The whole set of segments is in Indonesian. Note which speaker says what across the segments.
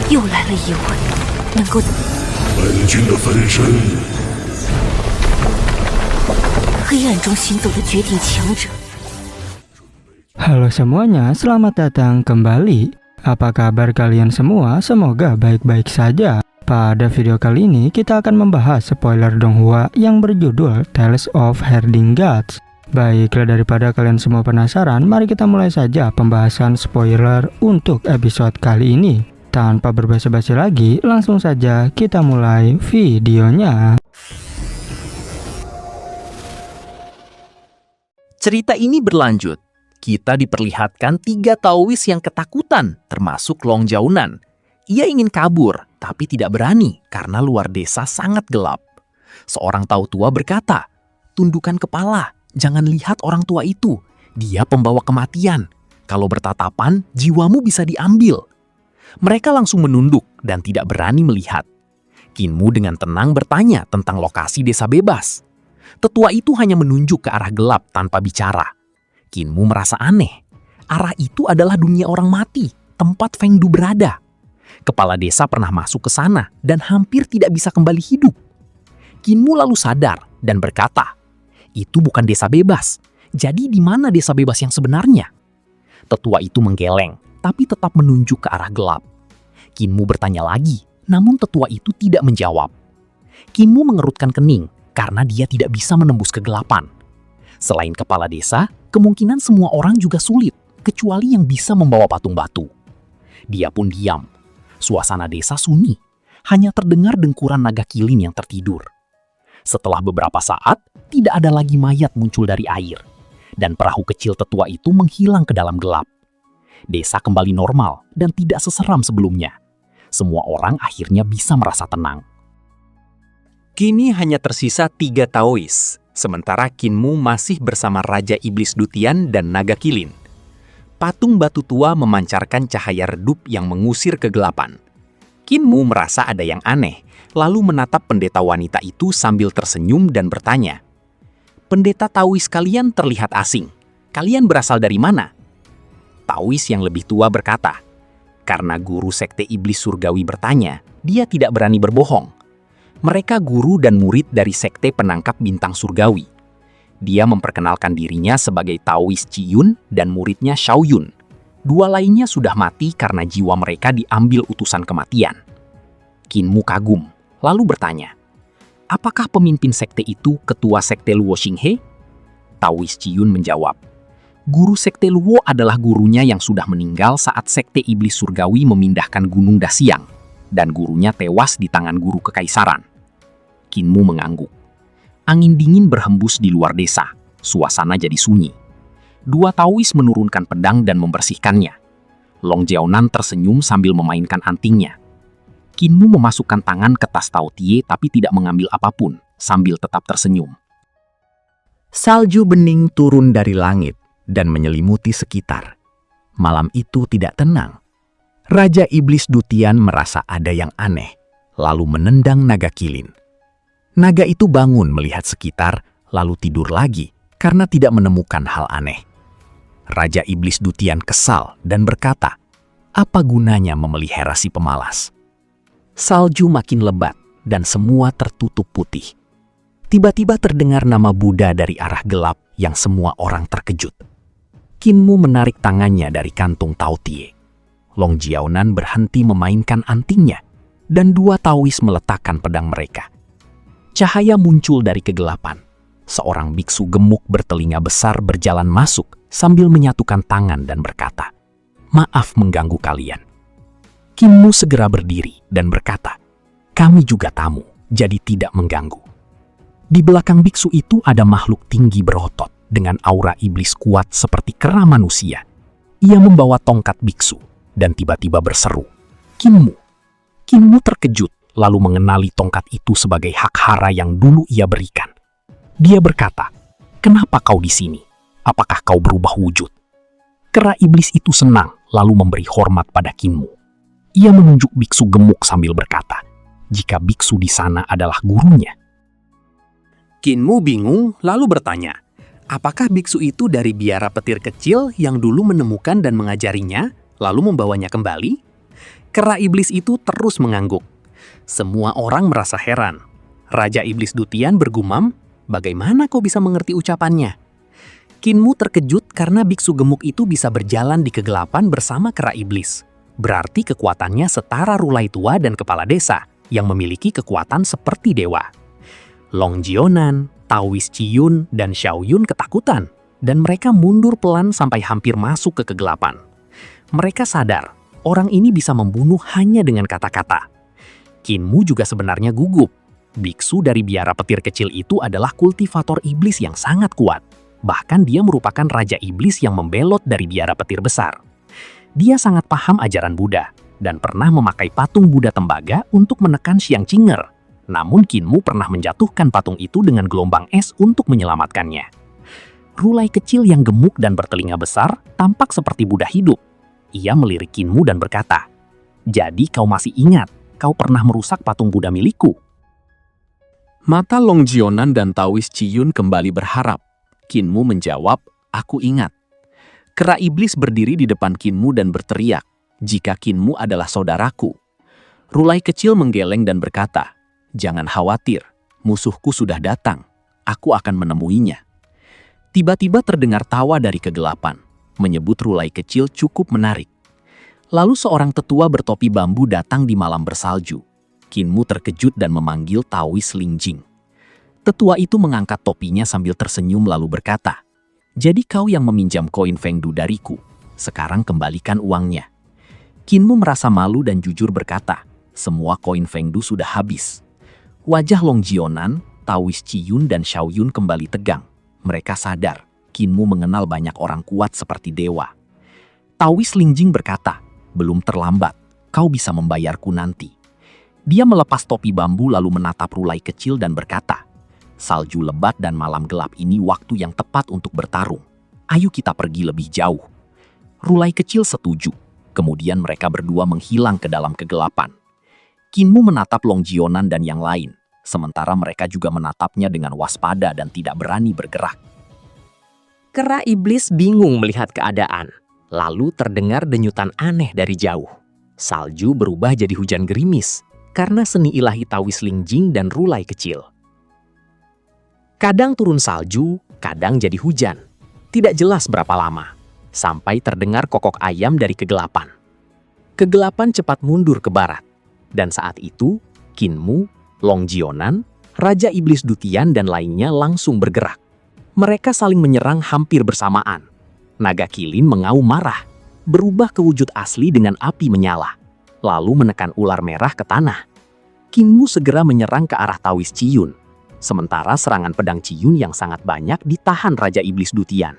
Speaker 1: 又来了一位能够
Speaker 2: 本君的分身。
Speaker 1: 黑暗中行走的绝顶强者。
Speaker 3: Halo semuanya, selamat datang kembali. Apa kabar kalian semua? Semoga baik-baik saja. Pada video kali ini kita akan membahas spoiler Donghua yang berjudul Tales of Herding Gods. Baiklah, daripada kalian semua penasaran, mari kita mulai saja pembahasan spoiler untuk episode kali ini. Tanpa berbasa-basi lagi, langsung saja kita mulai videonya.
Speaker 4: Cerita ini berlanjut. Kita diperlihatkan 3 Taois yang ketakutan, termasuk Long Jiaonan. Ia ingin kabur, tapi tidak berani karena luar desa sangat gelap. Seorang Tao tua berkata, "Tundukkan kepala, jangan lihat orang tua itu. Dia pembawa kematian. Kalau bertatapan, jiwamu bisa diambil." Mereka langsung menunduk dan tidak berani melihat. Kinmu dengan tenang bertanya tentang lokasi desa bebas. Tetua itu hanya menunjuk ke arah gelap tanpa bicara. Kinmu merasa aneh. Arah itu adalah dunia orang mati, tempat Feng Du berada. Kepala desa pernah masuk ke sana dan hampir tidak bisa kembali hidup. Kinmu lalu sadar dan berkata, "Itu bukan desa bebas. Jadi di mana desa bebas yang sebenarnya?" Tetua itu menggeleng, tapi tetap menunjuk ke arah gelap. Kinmu bertanya lagi, namun tetua itu tidak menjawab. Kinmu mengerutkan kening karena dia tidak bisa menembus kegelapan. Selain kepala desa, kemungkinan semua orang juga sulit, kecuali yang bisa membawa patung batu. Dia pun diam. Suasana desa sunyi, hanya terdengar dengkuran naga kilin yang tertidur. Setelah beberapa saat, tidak ada lagi mayat muncul dari air, dan perahu kecil tetua itu menghilang ke dalam gelap. Desa kembali normal dan tidak seseram sebelumnya. Semua orang akhirnya bisa merasa tenang. Kini hanya tersisa 3 Taois, sementara Kinmu masih bersama Raja Iblis Dutian dan Naga Kilin. Patung batu tua memancarkan cahaya redup yang mengusir kegelapan. Kinmu merasa ada yang aneh, lalu menatap pendeta wanita itu sambil tersenyum dan bertanya, "Pendeta Taois kalian terlihat asing. Kalian berasal dari mana?" Taois yang lebih tua berkata, "Karena guru sekte iblis surgawi bertanya, dia tidak berani berbohong. Mereka guru dan murid dari sekte penangkap bintang surgawi. Dia memperkenalkan dirinya sebagai Taois Ciyun dan muridnya Xiaoyun. 2 lainnya sudah mati karena jiwa mereka diambil utusan kematian." Kinmu kagum, lalu bertanya, "Apakah pemimpin sekte itu ketua sekte Luo Xinghe?" Taois Ciyun menjawab, "Guru sekte Luo adalah gurunya yang sudah meninggal saat sekte iblis surgawi memindahkan Gunung Dasiang, dan gurunya tewas di tangan guru kekaisaran." Kinmu mengangguk. Angin dingin berhembus di luar desa. Suasana jadi sunyi. 2 Taois menurunkan pedang dan membersihkannya. Long Jiaonan tersenyum sambil memainkan antingnya. Kinmu memasukkan tangan ke tas Tao Tie tapi tidak mengambil apapun, sambil tetap tersenyum. Salju bening turun dari langit dan menyelimuti sekitar. Malam itu tidak tenang. Raja Iblis Dutian merasa ada yang aneh, lalu menendang naga kilin. Naga itu bangun melihat sekitar, lalu tidur lagi karena tidak menemukan hal aneh. Raja Iblis Dutian kesal dan berkata, "Apa gunanya memelihara si pemalas?" Salju makin lebat dan semua tertutup putih. Tiba-tiba terdengar nama Buddha dari arah gelap yang semua orang terkejut. Kinmu menarik tangannya dari kantung Tao Tie. Long Jiaonan berhenti memainkan antingnya, dan 2 Taois meletakkan pedang mereka. Cahaya muncul dari kegelapan. Seorang biksu gemuk bertelinga besar berjalan masuk sambil menyatukan tangan dan berkata, "Maaf mengganggu kalian." Kinmu segera berdiri dan berkata, "Kami juga tamu, jadi tidak mengganggu." Di belakang biksu itu ada makhluk tinggi berotot dengan aura iblis kuat seperti kera manusia. Ia membawa tongkat biksu dan tiba-tiba berseru, "Kinmu." Kinmu terkejut lalu mengenali tongkat itu sebagai hak hara yang dulu ia berikan. Dia berkata, "Kenapa kau di sini? Apakah kau berubah wujud?" Kera iblis itu senang lalu memberi hormat pada Kinmu. Ia menunjuk biksu gemuk sambil berkata, "Jika biksu di sana adalah gurunya." Kinmu bingung lalu bertanya, "Apakah biksu itu dari biara petir kecil yang dulu menemukan dan mengajarinya, lalu membawanya kembali?" Kera iblis itu terus mengangguk. Semua orang merasa heran. Raja Iblis Dutian bergumam, "Bagaimana kau bisa mengerti ucapannya?" Kinmu terkejut karena biksu gemuk itu bisa berjalan di kegelapan bersama kera iblis. Berarti kekuatannya setara Rulai Tua dan Kepala Desa yang memiliki kekuatan seperti dewa. Long Jionan, Taoist Ciyun, dan Xiaoyun ketakutan, dan mereka mundur pelan sampai hampir masuk ke kegelapan. Mereka sadar, orang ini bisa membunuh hanya dengan kata-kata. Kinmu juga sebenarnya gugup. Biksu dari biara petir kecil itu adalah kultivator iblis yang sangat kuat. Bahkan dia merupakan raja iblis yang membelot dari biara petir besar. Dia sangat paham ajaran Buddha dan pernah memakai patung Buddha tembaga untuk menekan Xiang Qinger. Namun Kinmu pernah menjatuhkan patung itu dengan gelombang es untuk menyelamatkannya. Rulai kecil yang gemuk dan bertelinga besar tampak seperti Buddha hidup. Ia melirik Kinmu dan berkata, "Jadi kau masih ingat, kau pernah merusak patung Buddha milikku?" Mata Long Jionan dan Taoist Ciyun kembali berharap. Kinmu menjawab, "Aku ingat." Kera iblis berdiri di depan Kinmu dan berteriak, "Jika Kinmu adalah saudaraku." Rulai kecil menggeleng dan berkata, "Jangan khawatir, musuhku sudah datang. Aku akan menemuinya." Tiba-tiba terdengar tawa dari kegelapan, menyebut Rulai kecil cukup menarik. Lalu seorang tetua bertopi bambu datang di malam bersalju. Kinmu terkejut dan memanggil Taoist Lingjing. Tetua itu mengangkat topinya sambil tersenyum lalu berkata, "Jadi kau yang meminjam koin Fengdu dariku. Sekarang kembalikan uangnya." Kinmu merasa malu dan jujur berkata, "Semua koin Fengdu sudah habis." Wajah Long Jionan, Taoist Ciyun, dan Xiaoyun kembali tegang. Mereka sadar, Kinmu mengenal banyak orang kuat seperti dewa. Taoist Lingjing berkata, "Belum terlambat, kau bisa membayarku nanti." Dia melepas topi bambu lalu menatap Rulai kecil dan berkata, "Salju lebat dan malam gelap ini waktu yang tepat untuk bertarung. Ayo kita pergi lebih jauh." Rulai kecil setuju. Kemudian mereka berdua menghilang ke dalam kegelapan. Kinmu menatap Long Jionan dan yang lain, sementara mereka juga menatapnya dengan waspada dan tidak berani bergerak.
Speaker 5: Kera iblis bingung melihat keadaan. Lalu terdengar denyutan aneh dari jauh. Salju berubah jadi hujan gerimis karena seni ilahi Taoist Lingjing dan Rulai kecil. Kadang turun salju, kadang jadi hujan. Tidak jelas berapa lama, sampai terdengar kokok ayam dari kegelapan. Kegelapan cepat mundur ke barat, dan saat itu Kinmu, Long Jionan, Raja Iblis Dutian dan lainnya langsung bergerak. Mereka saling menyerang hampir bersamaan. Naga Kilin mengaum marah, berubah ke wujud asli dengan api menyala, lalu menekan ular merah ke tanah. Kinmu segera menyerang ke arah Taoist Ciyun, sementara serangan pedang Ciyun yang sangat banyak ditahan Raja Iblis Dutian.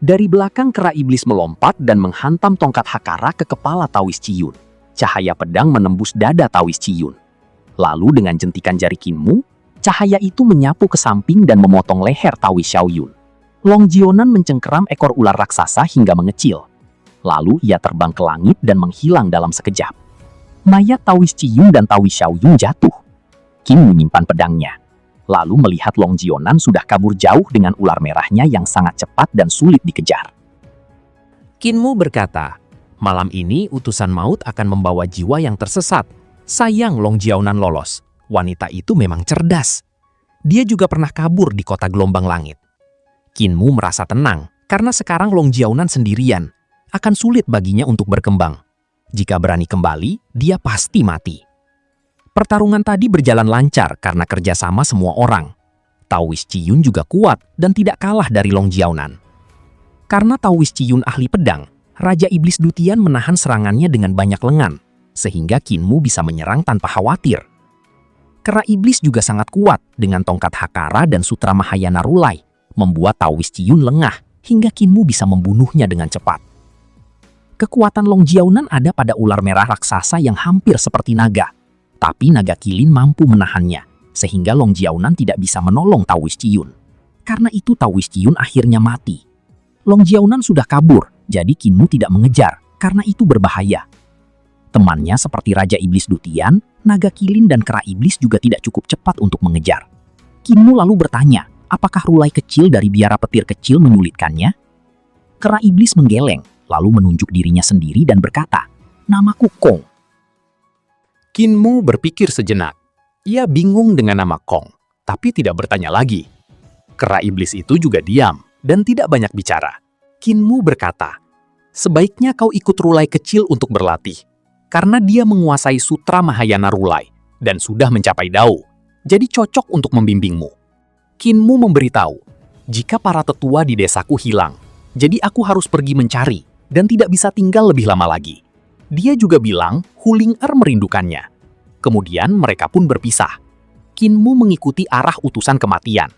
Speaker 5: Dari belakang kera iblis melompat dan menghantam tongkat Hakara ke kepala Taoist Ciyun. Cahaya pedang menembus dada Taoist Ciyun. Lalu dengan jentikan jari Kinmu, cahaya itu menyapu ke samping dan memotong leher Taoist Xiaoyun. Long Jionan mencengkeram ekor ular raksasa hingga mengecil. Lalu ia terbang ke langit dan menghilang dalam sekejap. Mayat Taoist Ciyun dan Taoist Xiaoyun jatuh. Kim menyimpan pedangnya. Lalu melihat Long Jionan sudah kabur jauh dengan ular merahnya yang sangat cepat dan sulit dikejar.
Speaker 4: Kinmu berkata, "Malam ini utusan maut akan membawa jiwa yang tersesat. Sayang Long Jionan lolos. Wanita itu memang cerdas. Dia juga pernah kabur di kota gelombang langit." Kinmu merasa tenang karena sekarang Long Jionan sendirian. Akan sulit baginya untuk berkembang. Jika berani kembali, dia pasti mati. Pertarungan tadi berjalan lancar karena kerjasama semua orang. Taoist Ciyun juga kuat dan tidak kalah dari Long Jionan. Karena Taoist Ciyun ahli pedang, Raja Iblis Dutian menahan serangannya dengan banyak lengan, sehingga Kinmu bisa menyerang tanpa khawatir. Kera iblis juga sangat kuat dengan tongkat Hakara dan sutra Mahayana Rulai, membuat Taoist Ciyun lengah hingga Kinmu bisa membunuhnya dengan cepat. Kekuatan Long Jionan ada pada ular merah raksasa yang hampir seperti naga, tapi naga Kilin mampu menahannya, sehingga Long Jionan tidak bisa menolong Taoist Ciyun. Karena itu Taoist Ciyun akhirnya mati. Long Jionan sudah kabur, jadi Kinmu tidak mengejar, karena itu berbahaya. Temannya seperti Raja Iblis Dutian, Naga Kilin dan Kera Iblis juga tidak cukup cepat untuk mengejar. Kinmu lalu bertanya, apakah Rulai kecil dari biara petir kecil menyulitkannya? Kera Iblis menggeleng, lalu menunjuk dirinya sendiri dan berkata, "Namaku Kong. Kinmu berpikir sejenak. Ia bingung dengan nama Kong, tapi tidak bertanya lagi. Kera iblis itu juga diam dan tidak banyak bicara. Kinmu berkata, sebaiknya kau ikut Rulai kecil untuk berlatih, karena dia menguasai Sutra Mahayana Rulai dan sudah mencapai Dao, jadi cocok untuk membimbingmu. Kinmu memberitahu, jika para tetua di desaku hilang, jadi aku harus pergi mencari dan tidak bisa tinggal lebih lama lagi. Dia juga bilang Huling-er merindukannya. Kemudian mereka pun berpisah. Kinmu mengikuti arah utusan kematian.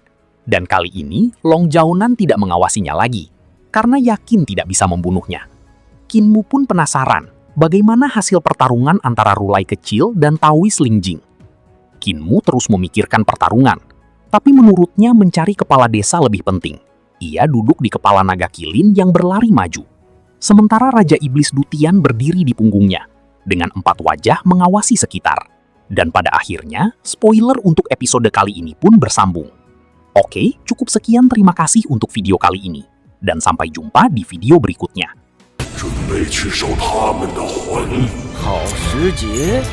Speaker 4: Dan kali ini Long Jiaonan tidak mengawasinya lagi, karena yakin tidak bisa membunuhnya. Kinmu pun penasaran bagaimana hasil pertarungan antara Rulai kecil dan Taois Lingjing. Kinmu terus memikirkan pertarungan, tapi menurutnya mencari kepala desa lebih penting. Ia duduk di kepala naga kilin yang berlari maju. Sementara Raja Iblis Dutian berdiri di punggungnya, dengan 4 wajah mengawasi sekitar. Dan pada akhirnya, spoiler untuk episode kali ini pun bersambung. Oke, cukup sekian, terima kasih untuk video kali ini. Dan sampai jumpa di video berikutnya.
Speaker 2: 准备去收他们的魂。
Speaker 6: 好时节，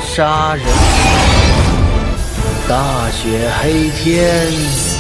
Speaker 6: 杀人！大雪黑天。